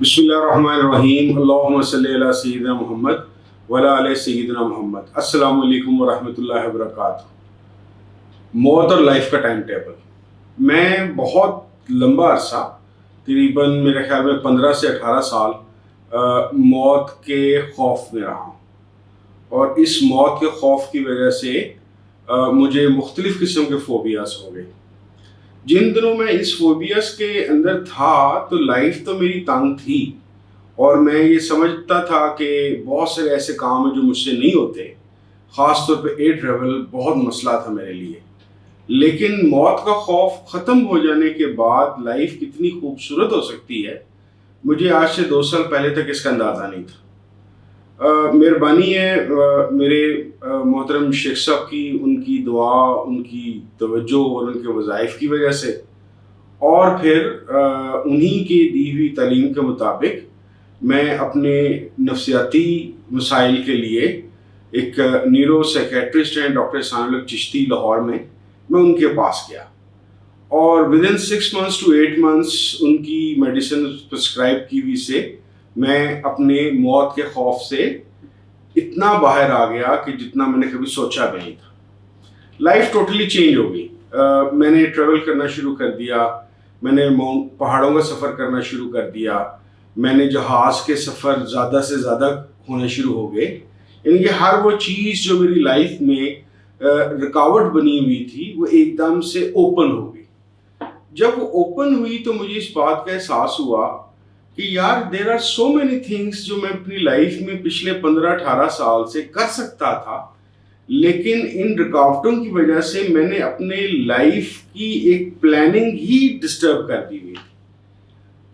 बिस्मिल्लाहिर्रहमानिर्रहीम अल्लाहुम्मा सल्ली अला सय्यिदिना मुहम्मद वअला आले सय्यिदिना मुहम्मद। अस्सलामु अलैकुम वरहमतुल्लाहि वबरकातुहू। मौत और लाइफ का टाइम टेबल। मैं बहुत लंबा अरसा, तकरीबन मेरे ख्याल में 15 से 18 साल मौत के खौफ में रहा हूँ, और इस मौत के खौफ की वजह से मुझे मुख्तलिफ़ किस्म के फ़ोबियास हो गए। जिन दिनों मैं इस फोबियस के अंदर था तो लाइफ तो मेरी तंग थी, और मैं ये समझता था कि बहुत सारे ऐसे काम हैं जो मुझसे नहीं होते। ख़ास तौर पे एयर ट्रैवल बहुत मसला था मेरे लिए। लेकिन मौत का खौफ ख़त्म हो जाने के बाद लाइफ कितनी खूबसूरत हो सकती है, मुझे आज से 2 साल पहले तक इसका अंदाज़ा नहीं था। मेहरबानी है मेरे मोहतरम शेख साहब की, उनकी दुआ, उनकी तवज्जो और उनके वज़ाइफ की वजह से, और फिर उन्हीं की दी हुई तालीम के मुताबिक मैं अपने नफ्सियाती मसाइल के लिए एक न्यूरो साइकेट्रिस्ट हैं डॉक्टर सानुल चिश्ती लाहौर में, मैं उनके पास गया, और विदिन 6 months to 8 months उनकी मेडिसिन प्रिस्क्राइब की हुई से मैं अपने मौत के खौफ से इतना बाहर आ गया कि जितना मैंने कभी सोचा भी नहीं था। लाइफ टोटली चेंज हो गई। मैंने ट्रैवल करना शुरू कर दिया, मैंने पहाड़ों का सफ़र करना शुरू कर दिया, मैंने जहाज़ के सफ़र ज़्यादा से ज़्यादा होने शुरू हो गए। यानी कि हर वो चीज़ जो मेरी लाइफ में रुकावट बनी हुई थी वो एकदम से ओपन हो गई। जब वो ओपन हुई तो मुझे इस बात का एहसास हुआ कि यार there are so many things जो मैं अपनी लाइफ में पिछले 15-18 साल से कर सकता था, लेकिन इन रुकावटों की वजह से मैंने अपने लाइफ की एक प्लानिंग ही डिस्टर्ब कर दी हुई।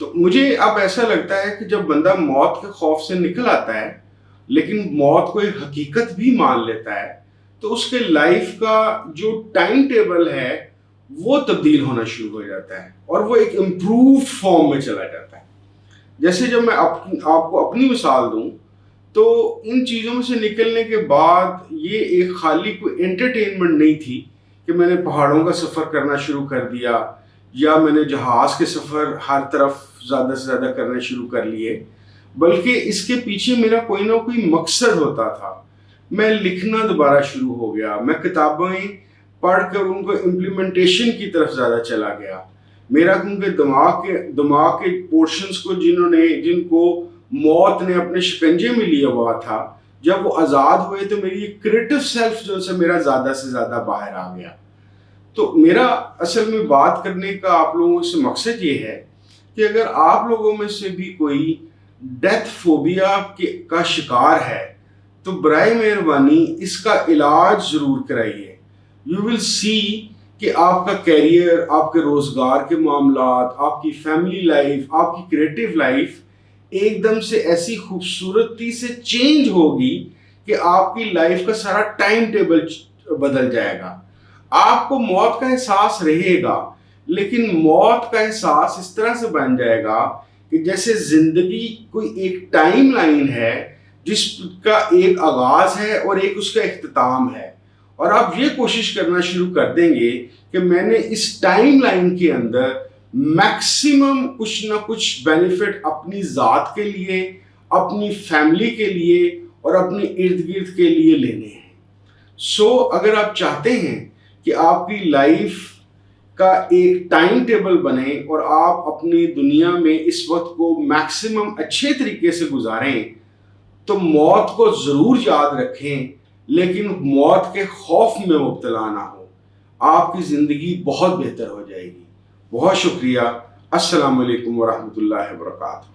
तो मुझे अब ऐसा लगता है कि जब बंदा मौत के खौफ से निकल आता है लेकिन मौत को एक हकीकत भी मान लेता है, तो उसके लाइफ का जो टाइम टेबल है वो तब्दील होना शुरू हो जाता है और वो एक इम्प्रूव फॉर्म में चला जाता है। जैसे जब मैं आपको अपनी मिसाल दूं, तो इन चीज़ों में से निकलने के बाद ये एक खाली कोई एंटरटेनमेंट नहीं थी कि मैंने पहाड़ों का सफ़र करना शुरू कर दिया या मैंने जहाज़ के सफ़र हर तरफ ज़्यादा से ज़्यादा करने शुरू कर लिए, बल्कि इसके पीछे मेरा कोई ना कोई मकसद होता था। मैं लिखना दोबारा शुरू हो गया, मैं किताबें पढ़कर उनको इम्प्लीमेंटेशन की तरफ ज़्यादा चला गया। मेरा क्योंकि दिमाग के पोर्शंस को जिनको मौत ने अपने शिकंजे में लिया हुआ था, जब वो आज़ाद हुए तो मेरी क्रिएटिव सेल्फ जो है मेरा ज़्यादा से ज़्यादा बाहर आ गया। तो मेरा असल में बात करने का आप लोगों से मकसद ये है कि अगर आप लोगों में से भी कोई डेथ फोबिया का शिकार है तो बराए मेहरबानी इसका इलाज ज़रूर कराइए। यू विल सी कि आपका कैरियर, आपके रोज़गार के मामलात, आपकी फैमिली लाइफ, आपकी क्रिएटिव लाइफ एकदम से ऐसी खूबसूरती से चेंज होगी कि आपकी लाइफ का सारा टाइम टेबल बदल जाएगा। आपको मौत का एहसास रहेगा, लेकिन मौत का एहसास इस तरह से बन जाएगा कि जैसे ज़िंदगी कोई एक टाइम लाइन है जिसका एक आगाज़ है और एक उसका इख्तिताम है, और आप ये कोशिश करना शुरू कर देंगे कि मैंने इस टाइम लाइन के अंदर मैक्सिमम कुछ ना कुछ बेनिफिट अपनी ज़ात के लिए, अपनी फैमिली के लिए और अपने इर्द गिर्द के लिए लेने हैं। सो अगर आप चाहते हैं कि आपकी लाइफ का एक टाइम टेबल बने और आप अपनी दुनिया में इस वक्त को मैक्सिमम अच्छे तरीके से गुजारें, तो मौत को ज़रूर याद रखें, लेकिन मौत के खौफ में मुब्तला ना हो। आपकी ज़िंदगी बहुत बेहतर हो जाएगी। बहुत शुक्रिया। अस्सलामु अलैकुम वरहमतुल्लाहि वबरकातुहू।